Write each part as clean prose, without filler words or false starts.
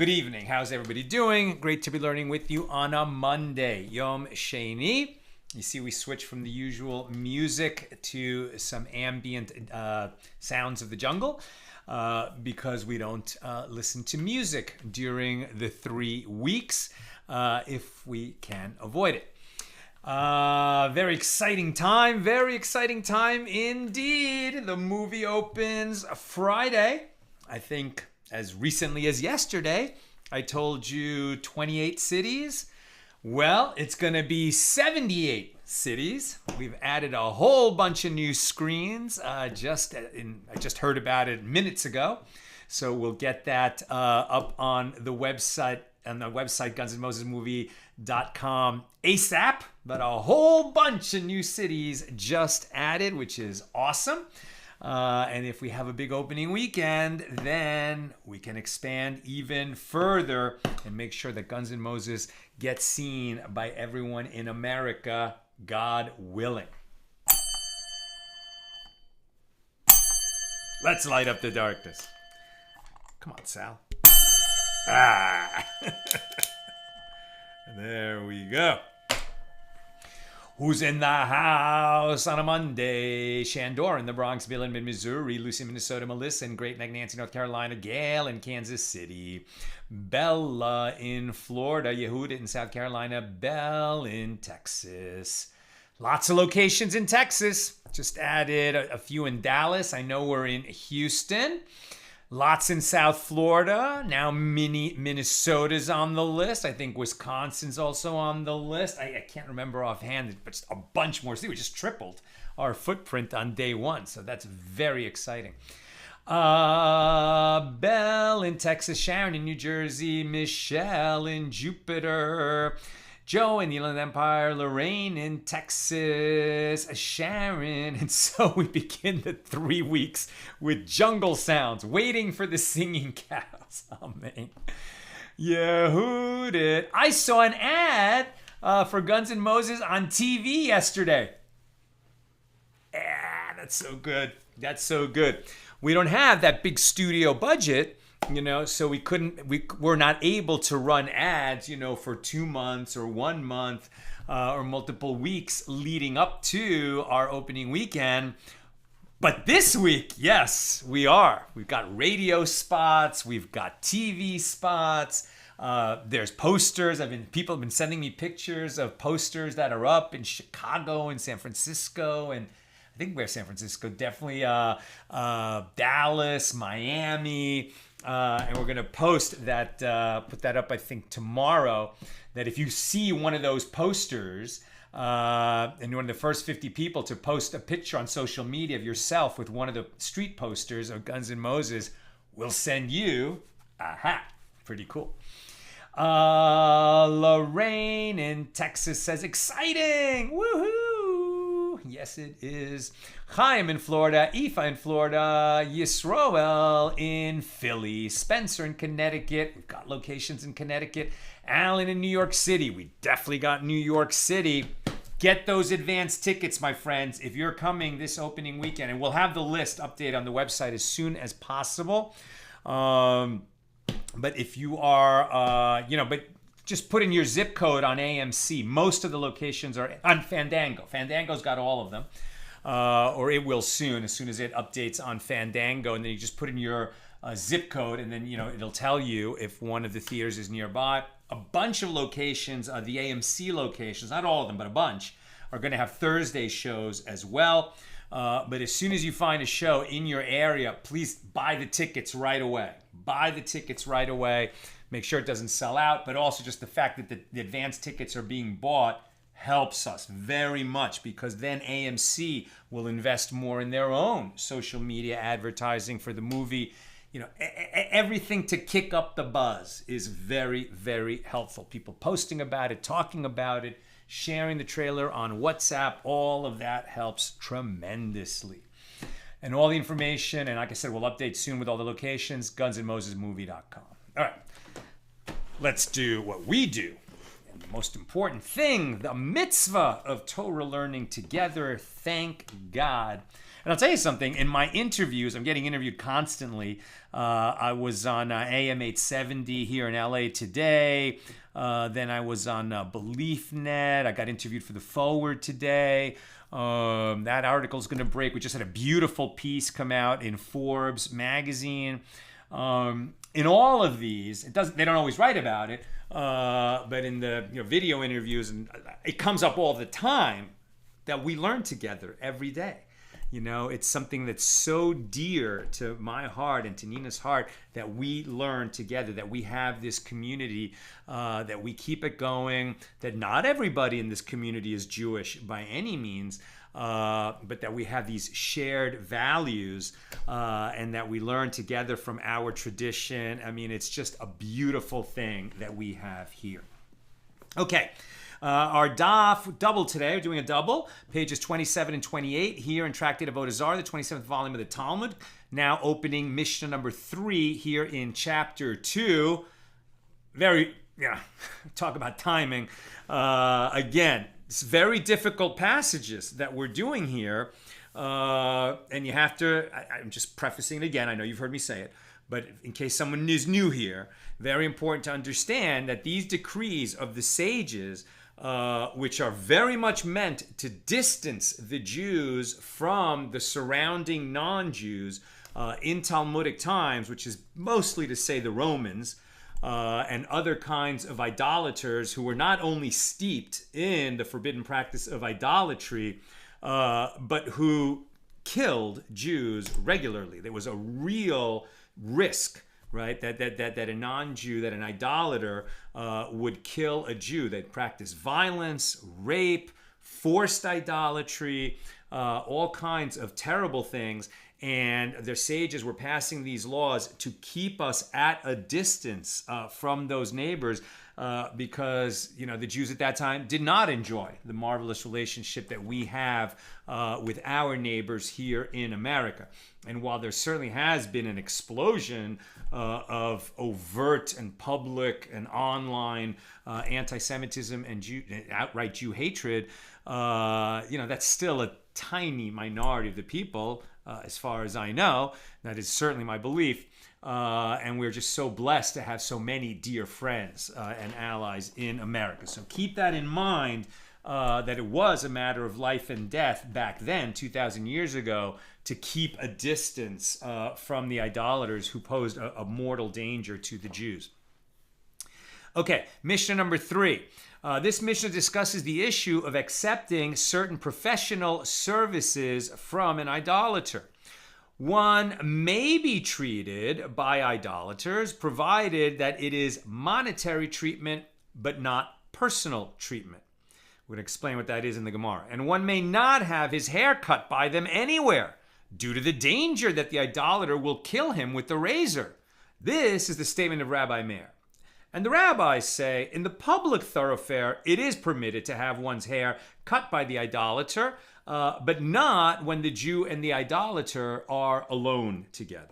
good evening. How's everybody doing? Great to be learning with you on a Monday, Yom Sheni. You see we switch from the usual music to some ambient sounds of the jungle because we don't listen to music during the 3 weeks if we can avoid it. Very exciting time indeed. The movie opens Friday. I think as recently as yesterday, I told you 28 cities. Well, it's going to be 78 cities. We've added a whole bunch of new screens. I just heard about it minutes ago. So we'll get that up on the website, gunsandmosesmovie.com ASAP. But a whole bunch of new cities just added, which is awesome. And if we have a big opening weekend, then we can expand even further and make sure that Guns N' Moses gets seen by everyone in America, God willing. Let's light up the darkness. Come on, Sal. There we go. Who's in the house on a Monday? Shandor in the Bronx, Bill in Missouri, Lucy, Minnesota, Melissa in Great Neck, Nancy, North Carolina, Gail in Kansas City, Bella in Florida, Yehuda in South Carolina, Belle in Texas. Lots of locations in Texas. Just added a few in Dallas. I know we're in Houston. Lots in South Florida. Now Minnesota's on the list. I think Wisconsin's also on the list. I can't remember offhand, but just a bunch more. See, we just tripled our footprint on day one. So that's very exciting. Belle in Texas, Sharon in New Jersey, Michelle in Jupiter, Joe in the Inland Empire, Lorraine in Texas, Sharon. And so we begin the 3 weeks with jungle sounds, waiting for the singing cows. Amen. Yehudit. I saw an ad for Guns N' Moses on TV yesterday. That's so good. That's so good. We don't have that big studio budget, so we're not able to run ads, for 2 months or 1 month or multiple weeks leading up to our opening weekend. But this week, yes, we are. We've got radio spots. We've got TV spots. There's posters. People have been sending me pictures of posters that are up in Chicago and San Francisco, and I think we're San Francisco, definitely Dallas, Miami. And we're going to post that, put that up, I think, tomorrow, that if you see one of those posters, and one of the first 50 people to post a picture on social media of yourself with one of the street posters of Guns N' Moses, we'll send you a hat. Pretty cool. Lorraine in Texas says, exciting! Woohoo! Yes, it is. Chaim in Florida, Aoife in Florida, Yisroel in Philly, Spencer in Connecticut. We've got locations in Connecticut. Alan in New York City. We definitely got New York City. Get those advance tickets, my friends, if you're coming this opening weekend. And we'll have the list updated on the website as soon as possible. But if you are, just put in your zip code on AMC. Most of the locations are on Fandango. Fandango's got all of them. Or it will as soon as it updates on Fandango. And then you just put in your zip code, and then, it'll tell you if one of the theaters is nearby. A bunch of locations, the AMC locations, not all of them, but a bunch, are going to have Thursday shows as well. But as soon as you find a show in your area, please buy the tickets right away. Buy the tickets right away. Make sure it doesn't sell out, but also just the fact that the advance tickets are being bought helps us very much, because then AMC will invest more in their own social media advertising for the movie. Everything to kick up the buzz is very, very helpful. People posting about it, talking about it, sharing the trailer on WhatsApp, all of that helps tremendously. And all the information, and like I said, we'll update soon with all the locations, gunsandmosesmovie.com. All right. Let's do what we do. And most important thing, the mitzvah of Torah learning together. Thank God. And I'll tell you something, in my interviews, I'm getting interviewed constantly. I was on AM 870 here in LA today. Then I was on BeliefNet. I got interviewed for The Forward today. That article is going to break. We just had a beautiful piece come out in Forbes magazine. In all of these, they don't always write about it, but in the video interviews, and it comes up all the time that we learn together every day. It's something that's so dear to my heart and to Nina's heart that we learn together, that we have this community, that we keep it going, that not everybody in this community is Jewish by any means, but that we have these shared values and that we learn together from our tradition. I mean, it's just a beautiful thing that we have here. Okay. Our daf double today. We're doing a double. Pages 27 and 28 here in Tractate Avoda Zara, the 27th volume of the Talmud. Now opening Mishna number 3 here in chapter 2. Talk about timing. Again, it's very difficult passages that we're doing here. And you have to, I'm just prefacing it again. I know you've heard me say it. But in case someone is new here, very important to understand that these decrees of the sages, which are very much meant to distance the Jews from the surrounding non-Jews in Talmudic times, which is mostly to say the Romans and other kinds of idolaters who were not only steeped in the forbidden practice of idolatry, but who killed Jews regularly. There was a real risk, right? That a non-Jew, that an idolater would kill a Jew. They'd practice violence, rape, forced idolatry, all kinds of terrible things. And their sages were passing these laws to keep us at a distance from those neighbors because, the Jews at that time did not enjoy the marvelous relationship that we have with our neighbors here in America. And while there certainly has been an explosion of overt and public and online anti-Semitism and outright Jew hatred, that's still a tiny minority of the people, as far as I know. That is certainly my belief. And we're just so blessed to have so many dear friends and allies in America. So keep that in mind, that it was a matter of life and death back then, 2,000 years ago, to keep a distance from the idolaters who posed a mortal danger to the Jews. Okay, Mishnah number 3. This Mishnah discusses the issue of accepting certain professional services from an idolater. One may be treated by idolaters provided that it is monetary treatment but not personal treatment. We're going to explain what that is in the Gemara. And one may not have his hair cut by them anywhere due to the danger that the idolater will kill him with the razor. This is the statement of Rabbi Meir. And the rabbis say, in the public thoroughfare, it is permitted to have one's hair cut by the idolater, but not when the Jew and the idolater are alone together.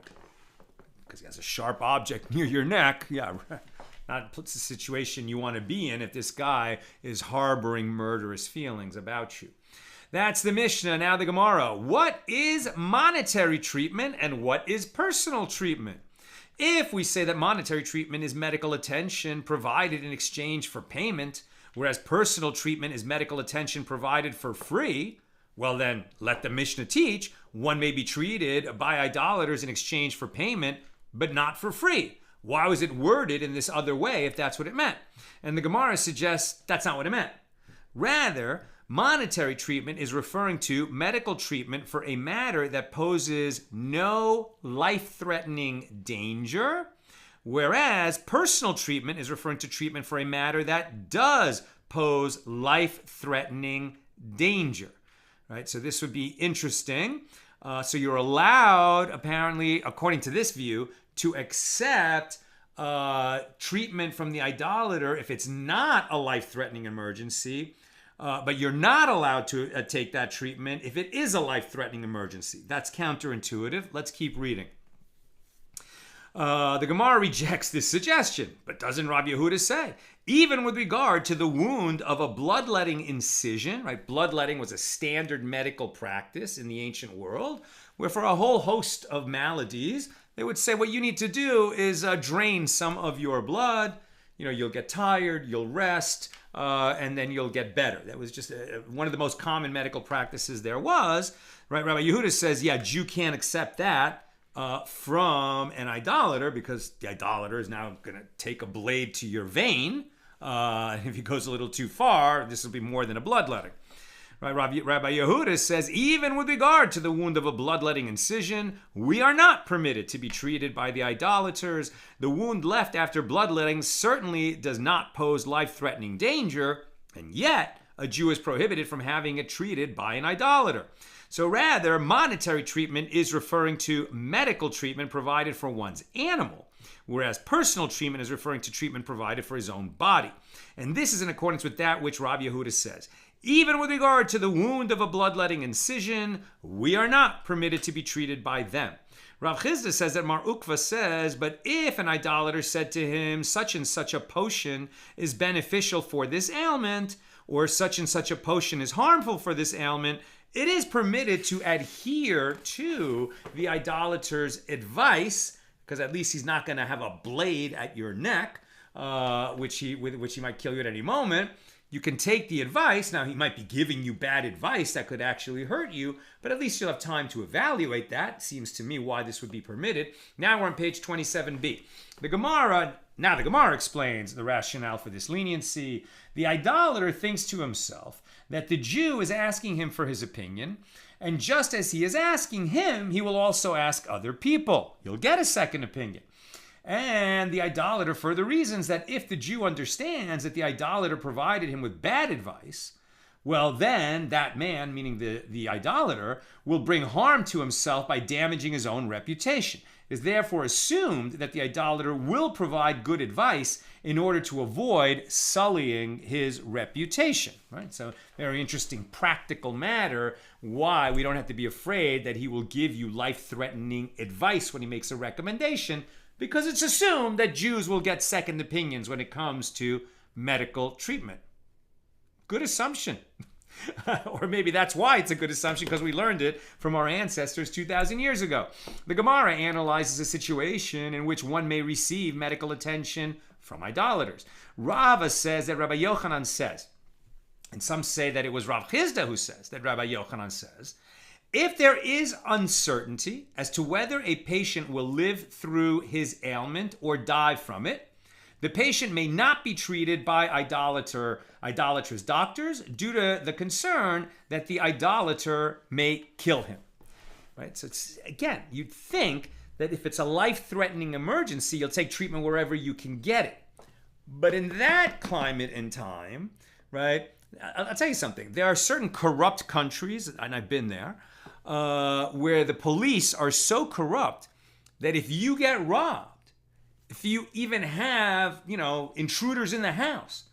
Because he has a sharp object near your neck. Yeah, not the situation you want to be in if this guy is harboring murderous feelings about you. That's the Mishnah. Now the Gemara. What is monetary treatment and what is personal treatment? If we say that monetary treatment is medical attention provided in exchange for payment, whereas personal treatment is medical attention provided for free, well then, let the Mishnah teach, one may be treated by idolaters in exchange for payment, but not for free. Why was it worded in this other way if that's what it meant? And the Gemara suggests that's not what it meant. Rather, monetary treatment is referring to medical treatment for a matter that poses no life-threatening danger, whereas personal treatment is referring to treatment for a matter that does pose life-threatening danger. Right? So this would be interesting. So you're allowed, apparently, according to this view, to accept treatment from the idolater if it's not a life-threatening emergency, but you're not allowed to take that treatment if it is a life-threatening emergency. That's counterintuitive. Let's keep reading. The Gemara rejects this suggestion, but doesn't Rabbi Yehuda say, even with regard to the wound of a bloodletting incision, right? Bloodletting was a standard medical practice in the ancient world, where for a whole host of maladies, they would say what you need to do is drain some of your blood. You'll get tired, you'll rest, and then you'll get better. That was just one of the most common medical practices there was, right? Rabbi Yehuda says, yeah, Jew can't accept that from an idolater, because the idolater is now going to take a blade to your vein. And if he goes a little too far, this will be more than a bloodletting. Right? Rabbi Yehuda says, even with regard to the wound of a bloodletting incision, we are not permitted to be treated by the idolaters. The wound left after bloodletting certainly does not pose life-threatening danger, and yet a Jew is prohibited from having it treated by an idolater. So rather, monetary treatment is referring to medical treatment provided for one's animal, whereas personal treatment is referring to treatment provided for his own body. And this is in accordance with that which Rabbi Yehuda says. Even with regard to the wound of a bloodletting incision, we are not permitted to be treated by them. Rav Chisda says that Mar Ukva says, but if an idolater said to him, such and such a potion is beneficial for this ailment, or such and such a potion is harmful for this ailment, it is permitted to adhere to the idolater's advice, because at least he's not going to have a blade at your neck, with which he might kill you at any moment. You can take the advice. Now, he might be giving you bad advice that could actually hurt you, but at least you'll have time to evaluate that. Seems to me why this would be permitted. Now we're on page 27b. The Gemara explains the rationale for this leniency. The idolater thinks to himself that the Jew is asking him for his opinion, and just as he is asking him, he will also ask other people. You'll get a second opinion. And the idolater further reasons that if the Jew understands that the idolater provided him with bad advice, well then that man, meaning the idolater, will bring harm to himself by damaging his own reputation. It is therefore assumed that the idolater will provide good advice in order to avoid sullying his reputation. Right? So very interesting practical matter why we don't have to be afraid that he will give you life-threatening advice when he makes a recommendation, because it's assumed that Jews will get second opinions when it comes to medical treatment. Good assumption. Or maybe that's why it's a good assumption, because we learned it from our ancestors 2,000 years ago. The Gemara analyzes a situation in which one may receive medical attention from idolaters. Rava says that Rabbi Yochanan says, and some say that it was Rav Chisda who says that Rabbi Yochanan says, if there is uncertainty as to whether a patient will live through his ailment or die from it, the patient may not be treated by idolatrous doctors due to the concern that the idolater may kill him. Right? So again, you'd think that if it's a life-threatening emergency, you'll take treatment wherever you can get it. But in that climate and time, right, I'll tell you something. There are certain corrupt countries, and I've been there, where the police are so corrupt that if you get robbed, if you even have, intruders in the house,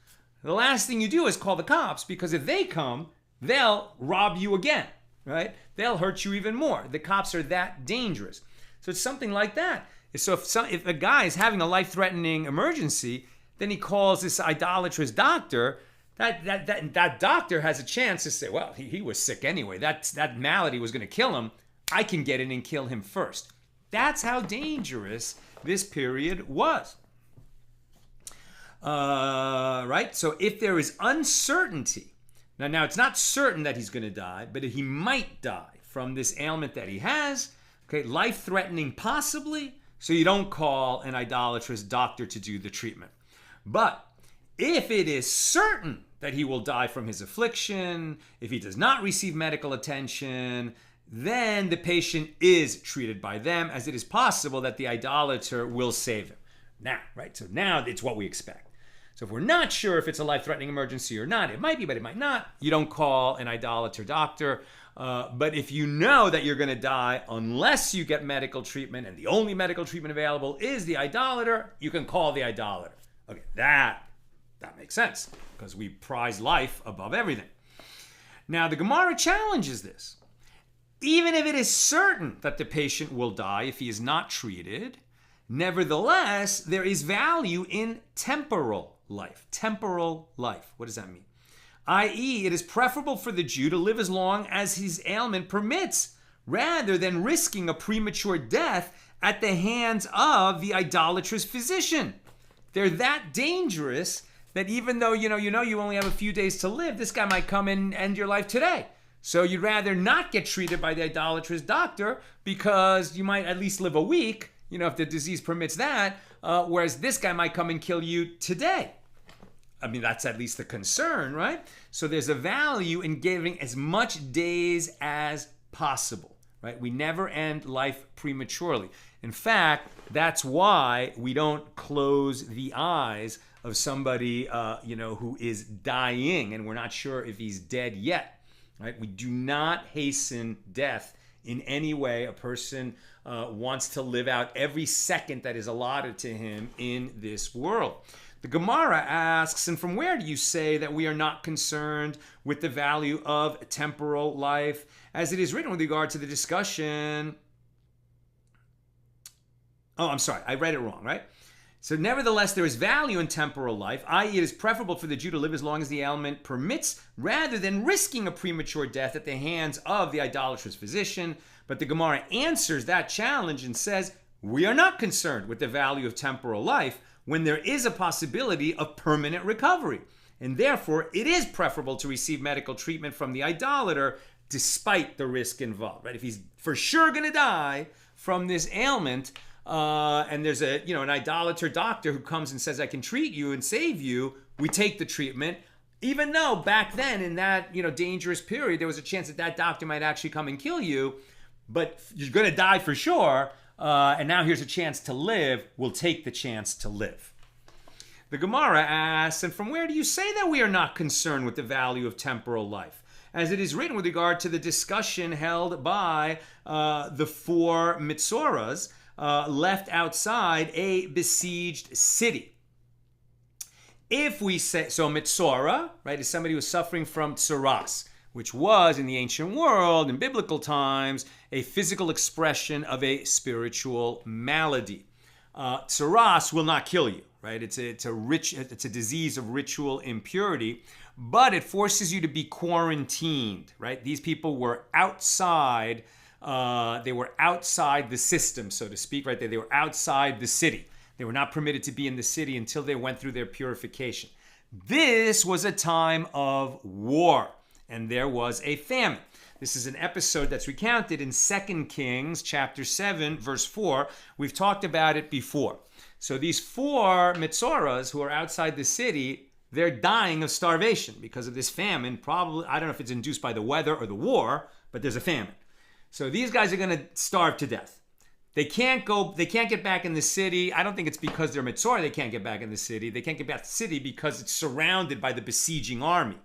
the last thing you do is call the cops, because if they come, they'll rob you again, right? They'll hurt you even more. The cops are that dangerous. So it's something like that. So if a guy is having a life-threatening emergency, then he calls this idolatrous doctor. That doctor has a chance to say, well, he was sick anyway. That malady was going to kill him. I can get in and kill him first. That's how dangerous this period was. Right? So if there is uncertainty, now it's not certain that he's going to die, but he might die from this ailment that he has, okay, life-threatening possibly, so you don't call an idolatrous doctor to do the treatment. But if it is certain that he will die from his affliction, if he does not receive medical attention, then the patient is treated by them, as it is possible that the idolater will save him. Now, right? So now it's what we expect. So if we're not sure if it's a life-threatening emergency or not, it might be, but it might not, you don't call an idolater doctor. But if you know that you're going to die unless you get medical treatment, and the only medical treatment available is the idolater, you can call the idolater. Okay, that makes sense, because we prize life above everything. Now, the Gemara challenges this. Even if it is certain that the patient will die if he is not treated, Nevertheless, there is value in temporal life. Temporal life. What does that mean? I.e., it is preferable for the Jew to live as long as his ailment permits, rather than risking a premature death at the hands of the idolatrous physician. They're that dangerous that even though you only have a few days to live, this guy might come and end your life today. So you'd rather not get treated by the idolatrous doctor because you might at least live a week, if the disease permits that, whereas this guy might come and kill you today. I mean, that's at least the concern, right? So there's a value in giving as much days as possible, right? We never end life prematurely. In fact, that's why we don't close the eyes of somebody, who is dying and we're not sure if he's dead yet, right? We do not hasten death in any way. A person wants to live out every second that is allotted to him in this world. The Gemara asks, and from where do you say that we are not concerned with the value of temporal life, as it is written with regard to the discussion? Oh, I'm sorry, I read it wrong, right? So nevertheless, there is value in temporal life, i.e. it is preferable for the Jew to live as long as the ailment permits, rather than risking a premature death at the hands of the idolatrous physician. But the Gemara answers that challenge and says, we are not concerned with the value of temporal life when there is a possibility of permanent recovery. And therefore, it is preferable to receive medical treatment from the idolater despite the risk involved, right? If he's for sure going to die from this ailment, and there's an idolater doctor who comes and says, I can treat you and save you, we take the treatment, even though back then in that, dangerous period, there was a chance that doctor might actually come and kill you, but you're going to die for sure. And now here's a chance to live. We'll take the chance to live. The Gemara asks, and from where do you say that we are not concerned with the value of temporal life? As it is written with regard to the discussion held by the 4 metzorahs left outside a besieged city. If we say, so metzorah, right, is somebody who's suffering from tsaras, which was in the ancient world, in biblical times, a physical expression of a spiritual malady. Tsaras will not kill you, right? It's a disease of ritual impurity, but it forces you to be quarantined, right? These people were outside. They were outside the system, so to speak, right? They were outside the city. They were not permitted to be in the city until they went through their purification. This was a time of war, and there was a famine. This is an episode that's recounted in 2 Kings chapter 7, verse 4. We've talked about it before. So these 4 metzorahs who are outside the city, they're dying of starvation because of this famine. Probably, I don't know if it's induced by the weather or the war, but there's a famine. So these guys are going to starve to death. They can't get back in the city. I don't think it's because they're metzorah they can't get back in the city. They can't get back to the city because it's surrounded by the besieging army.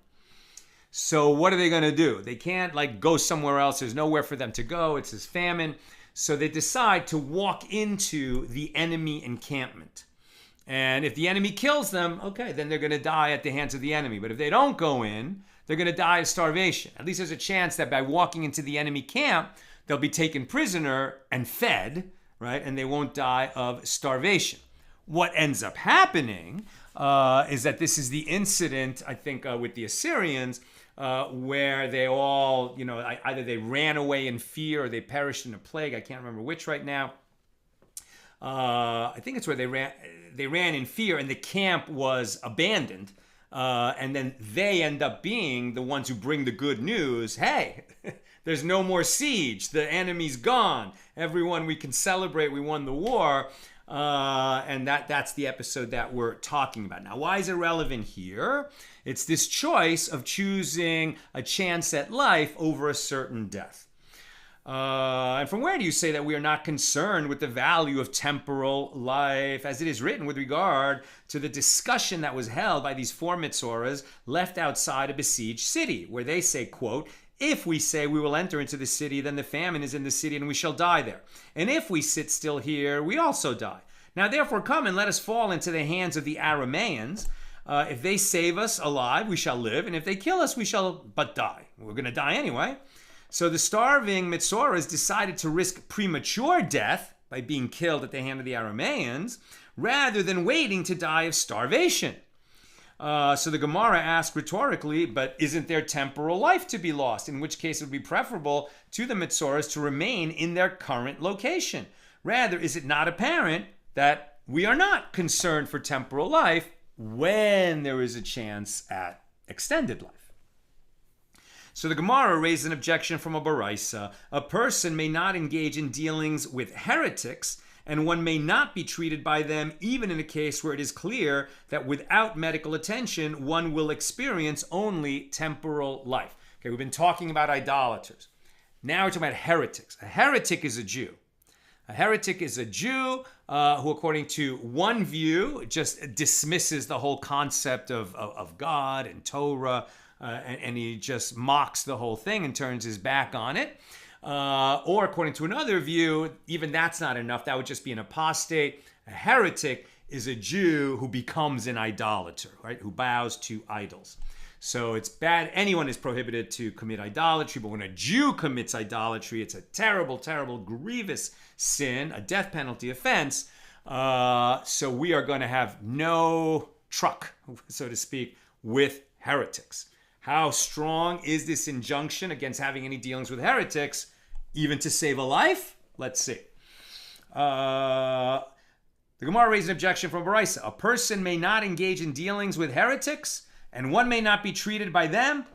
So what are they going to do? They can't go somewhere else. There's nowhere for them to go. It's this famine. So they decide to walk into the enemy encampment. And if the enemy kills them, okay, then they're going to die at the hands of the enemy. But if they don't go in, they're going to die of starvation. At least there's a chance that by walking into the enemy camp, they'll be taken prisoner and fed, right? And they won't die of starvation. What ends up happening is that this is the incident, I think, with the Assyrians, where they all, either they ran away in fear or they perished in a plague. I can't remember which right now. I think it's where they ran in fear and the camp was abandoned. And then they end up being the ones who bring the good news. Hey, there's no more siege. The enemy's gone. Everyone, we can celebrate. We won the war. And that's the episode that we're talking about. Now, why is it relevant here? It's this choice of choosing a chance at life over a certain death. And from where do you say that we are not concerned with the value of temporal life, as it is written with regard to the discussion that was held by these 4 metzorahs left outside a besieged city, where they say, quote, if we say we will enter into the city, then the famine is in the city and we shall die there. And if we sit still here, we also die. Now therefore come and let us fall into the hands of the Arameans. If they save us alive, we shall live. And if they kill us, we shall but die. We're going to die anyway. So the starving metzorahs decided to risk premature death, by being killed at the hand of the Arameans, rather than waiting to die of starvation. So the Gemara asks rhetorically, but isn't their temporal life to be lost? In which case it would be preferable to the metzorahs to remain in their current location. Rather, is it not apparent that we are not concerned for temporal life when there is a chance at extended life? So the Gemara raised an objection from a baraisa. A person may not engage in dealings with heretics, and one may not be treated by them even in a case where it is clear that without medical attention, one will experience only temporal life. Okay, we've been talking about idolaters. Now we're talking about heretics. A heretic is a Jew. A heretic is a Jew who, according to one view, just dismisses the whole concept of God and Torah, and he just mocks the whole thing and turns his back on it. Or according to another view, even that's not enough. That would just be an apostate. A heretic is a Jew who becomes an idolater, right? Who bows to idols. So it's bad. Anyone is prohibited to commit idolatry, but when a Jew commits idolatry, it's a terrible, terrible, grievous sin, a death penalty offense. So we are going to have no truck, so to speak, with heretics. How strong is this injunction against having any dealings with heretics, even to save a life? Let's see. The Gemara raised an objection from Baraisa. A person may not engage in dealings with heretics, and one may not be treated by them,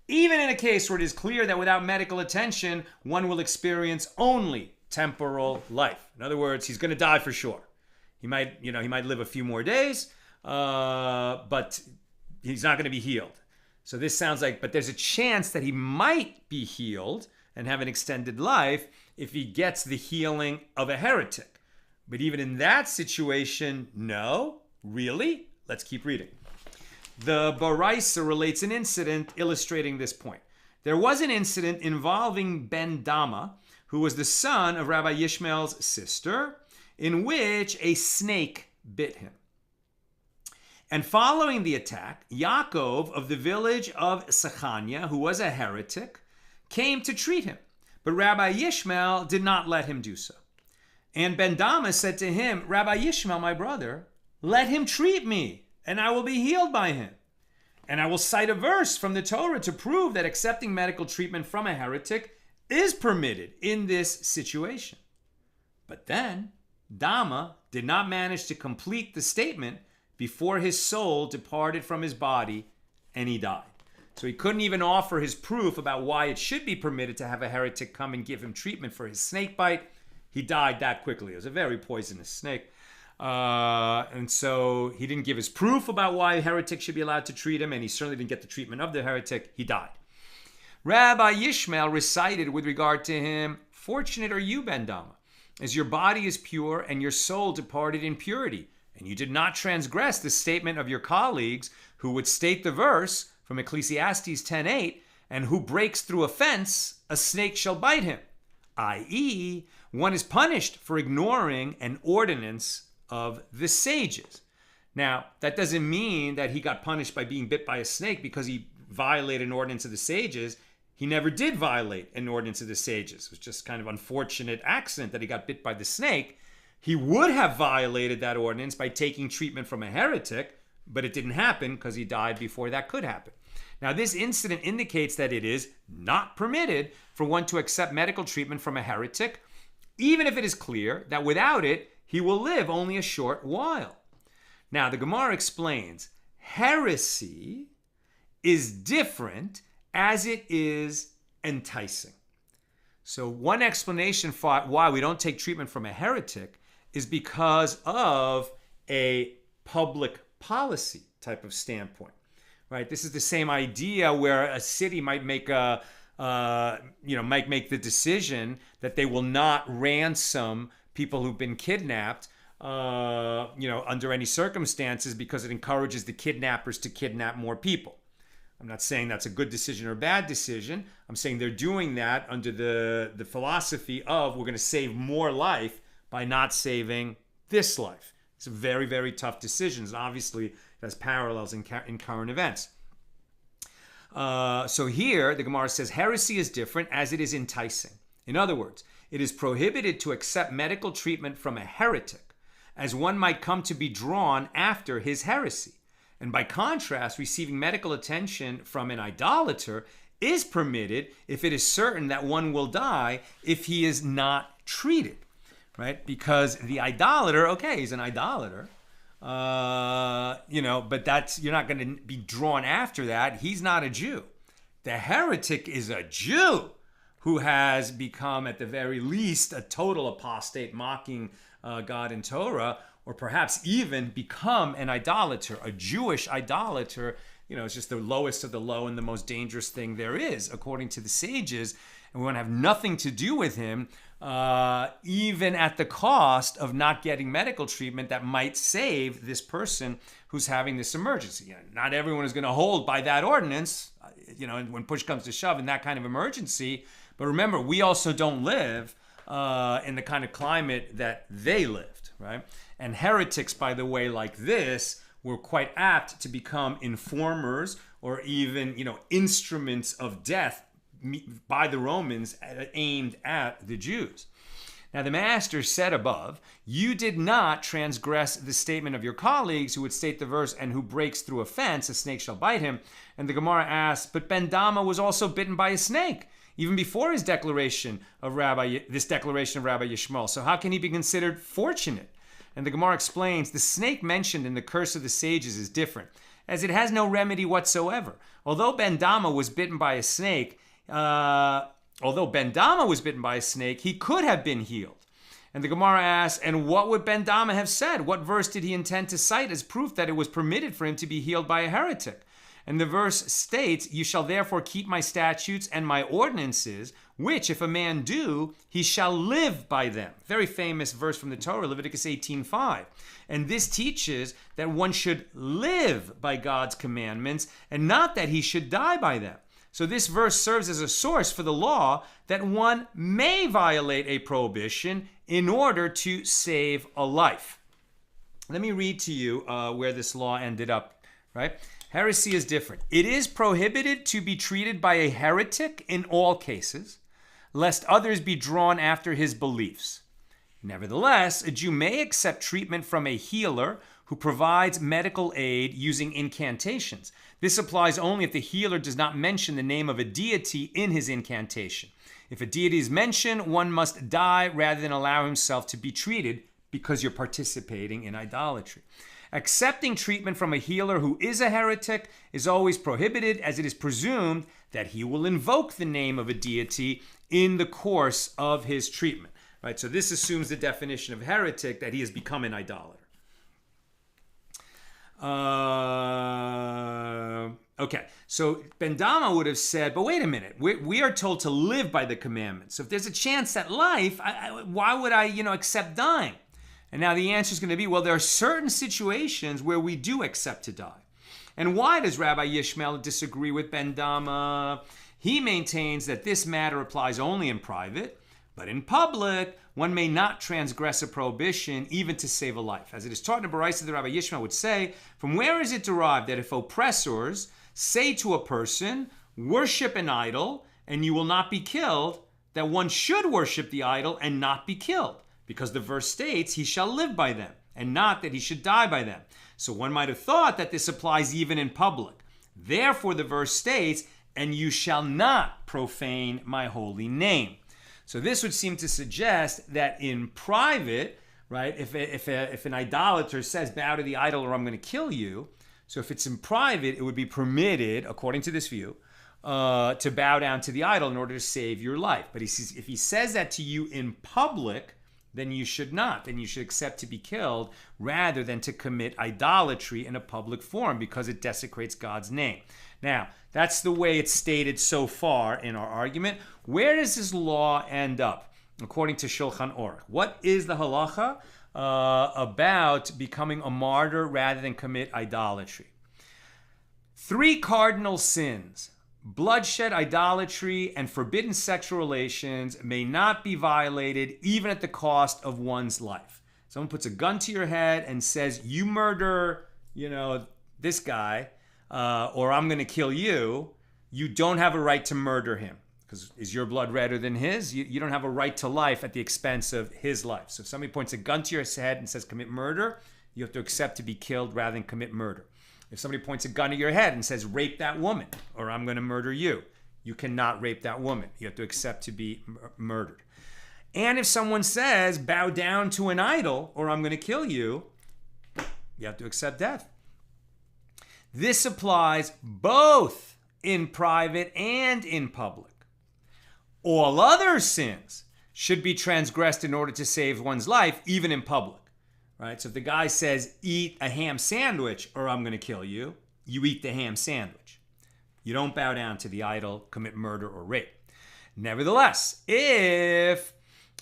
even in a case where it is clear that without medical attention, one will experience only temporal life. In other words, he's going to die for sure. He might live a few more days, but he's not going to be healed. So this sounds like, but there's a chance that he might be healed and have an extended life if he gets the healing of a heretic. But even in that situation, no, really? Let's keep reading. The Baraisa relates an incident illustrating this point. There was an incident involving Ben Dama, who was the son of Rabbi Yishmael's sister, in which a snake bit him. And following the attack, Yaakov of the village of Sechania, who was a heretic, came to treat him. But Rabbi Yishmael did not let him do so. And Ben Dama said to him, Rabbi Yishmael, my brother, let him treat me, and I will be healed by him. And I will cite a verse from the Torah to prove that accepting medical treatment from a heretic is permitted in this situation. But then, Dama did not manage to complete the statement before his soul departed from his body and he died. So he couldn't even offer his proof about why it should be permitted to have a heretic come and give him treatment for his snake bite. He died that quickly. It was a very poisonous snake. And so he didn't give his proof about why a heretic should be allowed to treat him, and he certainly didn't get the treatment of the heretic. He died. Rabbi Yishmael recited with regard to him, fortunate are you, Ben Dama, as your body is pure and your soul departed in purity. And you did not transgress the statement of your colleagues who would state the verse from Ecclesiastes 10:8, and who breaks through a fence, a snake shall bite him, i.e., one is punished for ignoring an ordinance of the sages. Now, that doesn't mean that he got punished by being bit by a snake because he violated an ordinance of the sages. He never did violate an ordinance of the sages. It was just kind of unfortunate accident that he got bit by the snake. He would have violated that ordinance by taking treatment from a heretic, but it didn't happen because he died before that could happen. Now, this incident indicates that it is not permitted for one to accept medical treatment from a heretic, even if it is clear that without it, he will live only a short while. Now, the Gemara explains, heresy is different as it is enticing. So one explanation for why we don't take treatment from a heretic is because of a public policy type of standpoint, right? This is the same idea where a city might make the decision that they will not ransom people who've been kidnapped, under any circumstances because it encourages the kidnappers to kidnap more people. I'm not saying that's a good decision or a bad decision. I'm saying they're doing that under the philosophy of we're going to save more life by not saving this life. It's a very, very tough decision. And obviously, it has parallels in current events. So here, the Gemara says, heresy is different as it is enticing. In other words, it is prohibited to accept medical treatment from a heretic, as one might come to be drawn after his heresy. And by contrast, receiving medical attention from an idolater is permitted if it is certain that one will die if he is not treated, right? Because the idolater, okay, he's an idolater, but you're not going to be drawn after that. He's not a Jew. The heretic is a Jew who has become, at the very least, a total apostate, mocking God and Torah, or perhaps even become an idolater, a Jewish idolater. It's just the lowest of the low and the most dangerous thing there is, according to the sages. And we want to have nothing to do with him, even at the cost of not getting medical treatment that might save this person who's having this emergency. Not everyone is going to hold by that ordinance, when push comes to shove in that kind of emergency. But remember, we also don't live in the kind of climate that they lived, right? And heretics, by the way, like this, were quite apt to become informers or even, instruments of death by the Romans aimed at the Jews. Now, the master said above, you did not transgress the statement of your colleagues who would state the verse, and who breaks through a fence, a snake shall bite him. And the Gemara asks, but Ben Dama was also bitten by a snake, even before his declaration of Rabbi Yishmael. So how can he be considered fortunate? And the Gemara explains, the snake mentioned in the curse of the sages is different, as it has no remedy whatsoever. Although Ben Dama was bitten by a snake, he could have been healed. And the Gemara asks, and what would Ben Dama have said? What verse did he intend to cite as proof that it was permitted for him to be healed by a heretic? And the verse states, you shall therefore keep my statutes and my ordinances, which if a man do, he shall live by them. Very famous verse from the Torah, Leviticus 18:5. And this teaches that one should live by God's commandments and not that he should die by them. So this verse serves as a source for the law that one may violate a prohibition in order to save a life. Let me read to you where this law ended up, right? Heresy is different. It is prohibited to be treated by a heretic in all cases, lest others be drawn after his beliefs. Nevertheless, a Jew may accept treatment from a healer who provides medical aid using incantations. This applies only if the healer does not mention the name of a deity in his incantation. If a deity is mentioned, one must die rather than allow himself to be treated because you're participating in idolatry. Accepting treatment from a healer who is a heretic is always prohibited, as it is presumed that he will invoke the name of a deity in the course of his treatment. Right? So this assumes the definition of heretic, that he has become an idolater. Okay, so Ben Dama would have said, but wait a minute, we are told to live by the commandments. So if there's a chance at life, why would I, accept dying? And now the answer is going to be, well, there are certain situations where we do accept to die. And why does Rabbi Yishmael disagree with Ben Dama? He maintains that this matter applies only in private, but in public, one may not transgress a prohibition even to save a life. As it is taught in a Baraisa, the Rabbi Yishmael would say, from where is it derived that if oppressors say to a person, worship an idol and you will not be killed, that one should worship the idol and not be killed? Because the verse states, he shall live by them, and not that he should die by them. So one might have thought that this applies even in public. Therefore, the verse states, and you shall not profane my holy name. So this would seem to suggest that in private, right, if an idolater says, bow to the idol or I'm going to kill you, so if it's in private, it would be permitted, according to this view, to bow down to the idol in order to save your life. But if he says that to you in public, then you should not. Then you should accept to be killed rather than to commit idolatry in a public forum because it desecrates God's name. Now, that's the way it's stated so far in our argument. Where does this law end up, according to Shulchan Aruch? What is the halacha about becoming a martyr rather than commit idolatry? 3 cardinal sins: bloodshed, idolatry, and forbidden sexual relations may not be violated even at the cost of one's life. Someone puts a gun to your head and says, you murder, this guy, or I'm going to kill you. You don't have a right to murder him, because is your blood redder than his? You don't have a right to life at the expense of his life. So if somebody points a gun to your head and says commit murder, you have to accept to be killed rather than commit murder. If somebody points a gun to your head and says rape that woman or I'm going to murder you, you cannot rape that woman. You have to accept to be murdered. And if someone says bow down to an idol or I'm going to kill you, you have to accept death. This applies both in private and in public. All other sins should be transgressed in order to save one's life, even in public. Right? So if the guy says, eat a ham sandwich or I'm going to kill you, you eat the ham sandwich. You don't bow down to the idol, commit murder or rape. Nevertheless, if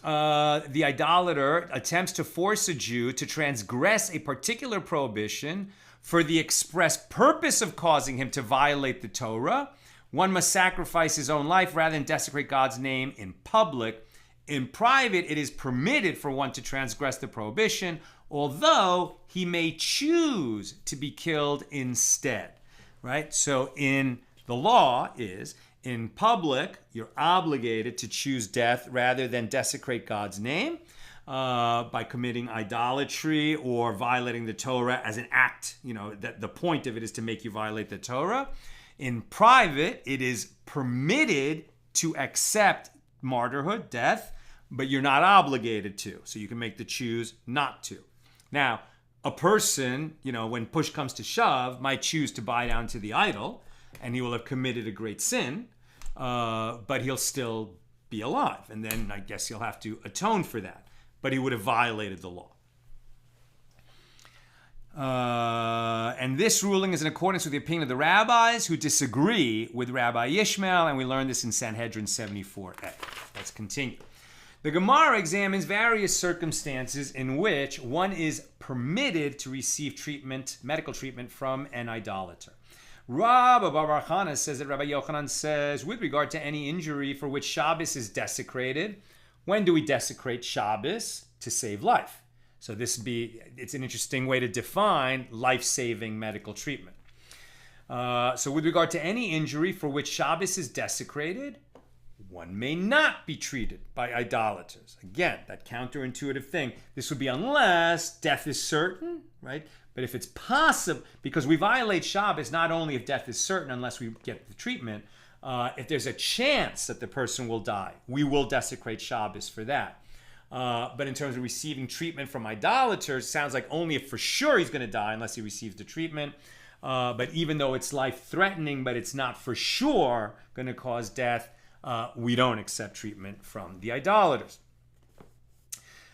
the idolater attempts to force a Jew to transgress a particular prohibition for the express purpose of causing him to violate the Torah, one must sacrifice his own life rather than desecrate God's name in public. In private, it is permitted for one to transgress the prohibition, although he may choose to be killed instead. Right? So in the law is, in public, you're obligated to choose death rather than desecrate God's name by committing idolatry or violating the Torah as an act. You know, that the point of it is to make you violate the Torah. In private, it is permitted to accept martyrhood, death, but you're not obligated to. So you can make the choose not to. Now, a person, you know, when push comes to shove, might choose to bow down to the idol, and he will have committed a great sin, but he'll still be alive. And then I guess he'll have to atone for that. But he would have violated the law. And this ruling is in accordance with the opinion of the rabbis who disagree with Rabbi Ishmael, and we learned this in Sanhedrin 74a. Let's continue. The Gemara examines various circumstances in which one is permitted to receive treatment, medical treatment from an idolater. Rabbi Bar Chana says that Rabbi Yochanan says, with regard to any injury for which Shabbos is desecrated, when do we desecrate Shabbos? To save life. So it's an interesting way to define life-saving medical treatment. So with regard to any injury for which Shabbos is desecrated, one may not be treated by idolaters. Again, that counterintuitive thing. This would be unless death is certain, right? But if it's possible, because we violate Shabbos not only if death is certain unless we get the treatment, if there's a chance that the person will die, we will desecrate Shabbos for that. But in terms of receiving treatment from idolaters, it sounds like only if for sure he's going to die unless he receives the treatment. But even though it's life-threatening, but it's not for sure going to cause death, we don't accept treatment from the idolaters.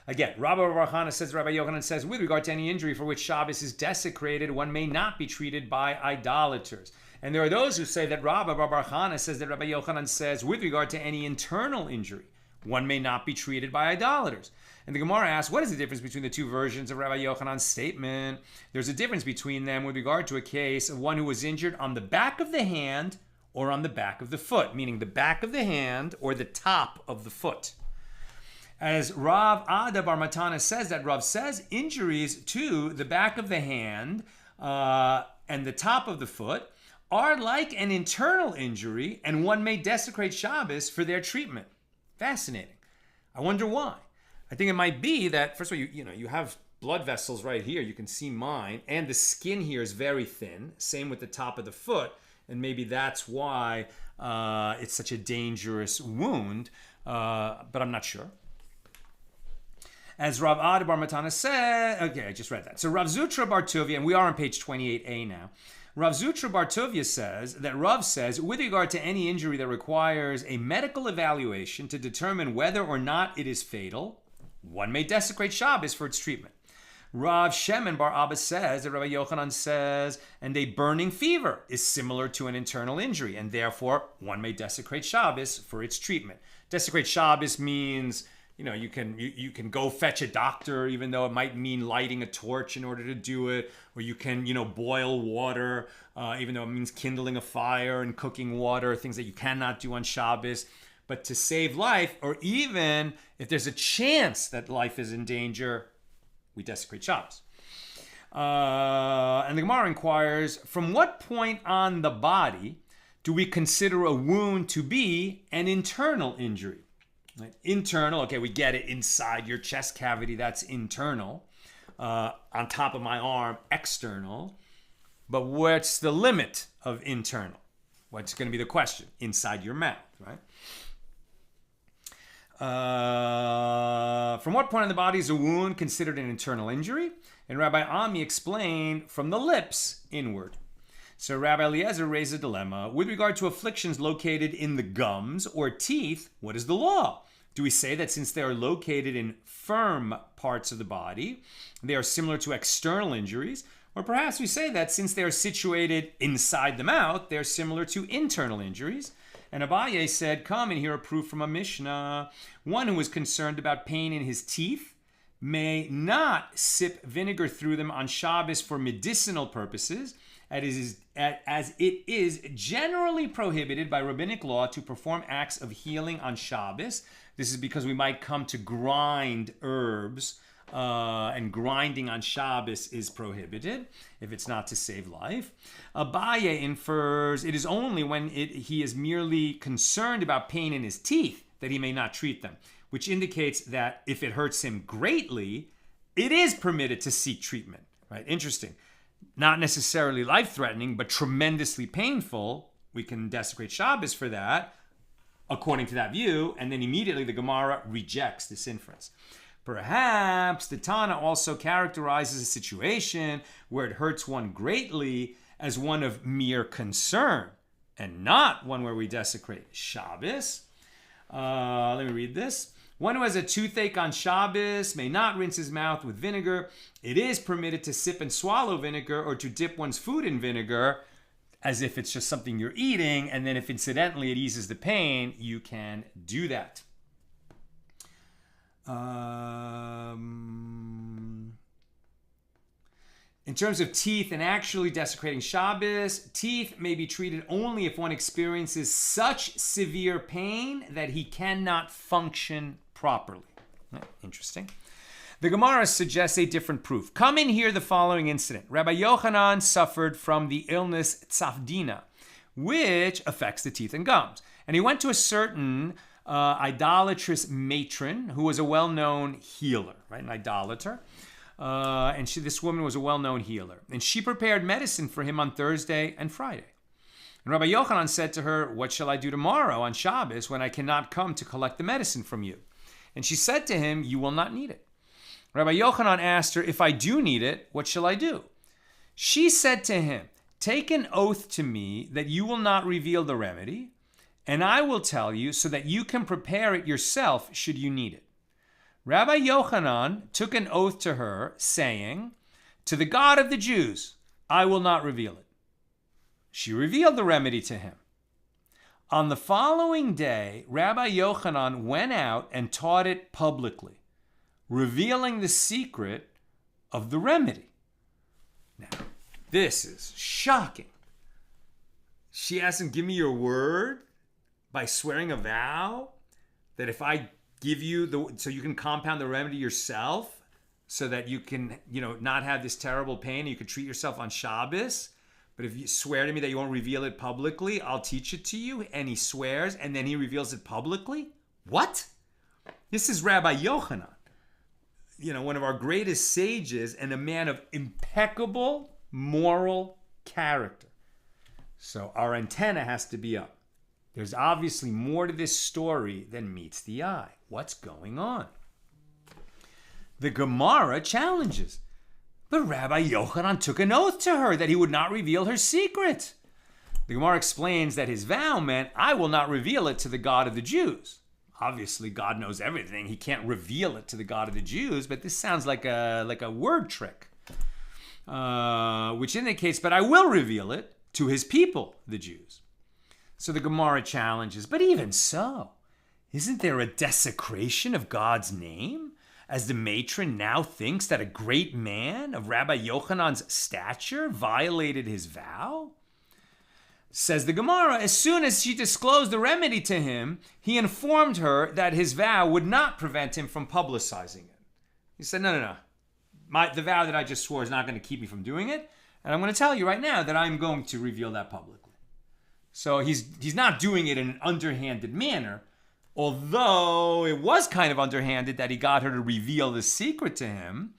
Again, Rabbi Bar Chana says, Rabbi Yochanan says, with regard to any injury for which Shabbos is desecrated, one may not be treated by idolaters. And there are those who say that Rabbi Bar Chana says that Rabbi Yochanan says, with regard to any internal injury, one may not be treated by idolaters. And the Gemara asks, what is the difference between the two versions of Rabbi Yochanan's statement? There's a difference between them with regard to a case of one who was injured on the back of the hand or on the back of the foot, meaning the back of the hand or the top of the foot. As Rav Ada Bar Matana says, that Rav says injuries to the back of the hand and the top of the foot are like an internal injury, and one may desecrate Shabbos for their treatment. Fascinating. I wonder why. I think it might be that, first of all, you have blood vessels right here. You can see mine, and the skin here is very thin. Same with the top of the foot, and maybe that's why it's such a dangerous wound, but I'm not sure. As Rav Ada Bar Matana said, okay, I just read that. So Rav Zutra Bar Tuvia, and we are on page 28a now. Rav Zutra Bar Tuvia says that Rav says, with regard to any injury that requires a medical evaluation to determine whether or not it is fatal, one may desecrate Shabbos for its treatment. Rav Shemen Bar Abba says that Rabbi Yochanan says, and a burning fever is similar to an internal injury, and therefore one may desecrate Shabbos for its treatment. Desecrate Shabbos means, you can go fetch a doctor, even though it might mean lighting a torch in order to do it, or you can, boil water, even though it means kindling a fire and cooking water, things that you cannot do on Shabbos. But to save life, or even if there's a chance that life is in danger, we desecrate Shabbos. And the Gemara inquires, from what point on the body do we consider a wound to be an internal injury? Right? Internal, okay, we get it, inside your chest cavity, that's internal. On top of my arm, external. But what's the limit of internal? What's going to be the question? Inside your mouth, right? From what point of the body is a wound considered an internal injury? And Rabbi Ami explained from the lips inward. So Rabbi Eliezer raised a dilemma. With regard to afflictions located in the gums or teeth, what is the law? Do we say that since they are located in firm parts of the body, they are similar to external injuries? Or perhaps we say that since they are situated inside the mouth, they're similar to internal injuries? And Abaye said, come and hear a proof from a Mishna. One who is concerned about pain in his teeth may not sip vinegar through them on Shabbos for medicinal purposes, as it is generally prohibited by rabbinic law to perform acts of healing on Shabbos. This is because we might come to grind herbs, and grinding on Shabbos is prohibited if it's not to save life. Abaye infers it is only when he is merely concerned about pain in his teeth that he may not treat them, which indicates that if it hurts him greatly, it is permitted to seek treatment. Right? Interesting. Not necessarily life-threatening, but tremendously painful. We can desecrate Shabbos for that, according to that view, and then immediately the Gemara rejects this inference. Perhaps the Tana also characterizes a situation where it hurts one greatly as one of mere concern, and not one where we desecrate Shabbos. Let me read this. One who has a toothache on Shabbos may not rinse his mouth with vinegar. It is permitted to sip and swallow vinegar or to dip one's food in vinegar as if it's just something you're eating, and then if incidentally it eases the pain, you can do that. In terms of teeth and actually desecrating Shabbos, teeth may be treated only if one experiences such severe pain that he cannot function properly. Interesting. The Gemara suggests a different proof. Come and hear the following incident. Rabbi Yochanan suffered from the illness tzafdina, which affects the teeth and gums. And he went to a certain idolatrous matron who was a well-known healer, right? An idolator. This woman was a well-known healer. And she prepared medicine for him on Thursday and Friday. And Rabbi Yochanan said to her, what shall I do tomorrow on Shabbos when I cannot come to collect the medicine from you? And she said to him, you will not need it. Rabbi Yochanan asked her, if I do need it, what shall I do? She said to him, take an oath to me that you will not reveal the remedy, and I will tell you so that you can prepare it yourself should you need it. Rabbi Yochanan took an oath to her, saying, to the God of the Jews, I will not reveal it. She revealed the remedy to him. On the following day, Rabbi Yochanan went out and taught it publicly, revealing the secret of the remedy. Now, this is shocking. She asked him, give me your word by swearing a vow that if I give you so you can compound the remedy yourself so that you can, not have this terrible pain and you can treat yourself on Shabbos. But if you swear to me that you won't reveal it publicly, I'll teach it to you. And he swears and then he reveals it publicly? What? This is Rabbi Yochanan, one of our greatest sages and a man of impeccable moral character. So our antenna has to be up. There's obviously more to this story than meets the eye. What's going on? The Gemara challenges. But Rabbi Yochanan took an oath to her that he would not reveal her secret. The Gemara explains that his vow meant, I will not reveal it to the God of the Jews. Obviously, God knows everything. He can't reveal it to the God of the Jews, but this sounds like a word trick, which indicates, but I will reveal it to his people, the Jews. So the Gemara challenges, but even so, isn't there a desecration of God's name? As the matron now thinks that a great man of Rabbi Yochanan's stature violated his vow? Says the Gemara, as soon as she disclosed the remedy to him, he informed her that his vow would not prevent him from publicizing it. He said, no. The vow that I just swore is not going to keep me from doing it, and I'm going to tell you right now that I'm going to reveal that publicly. So he's not doing it in an underhanded manner, although it was kind of underhanded that he got her to reveal the secret to him.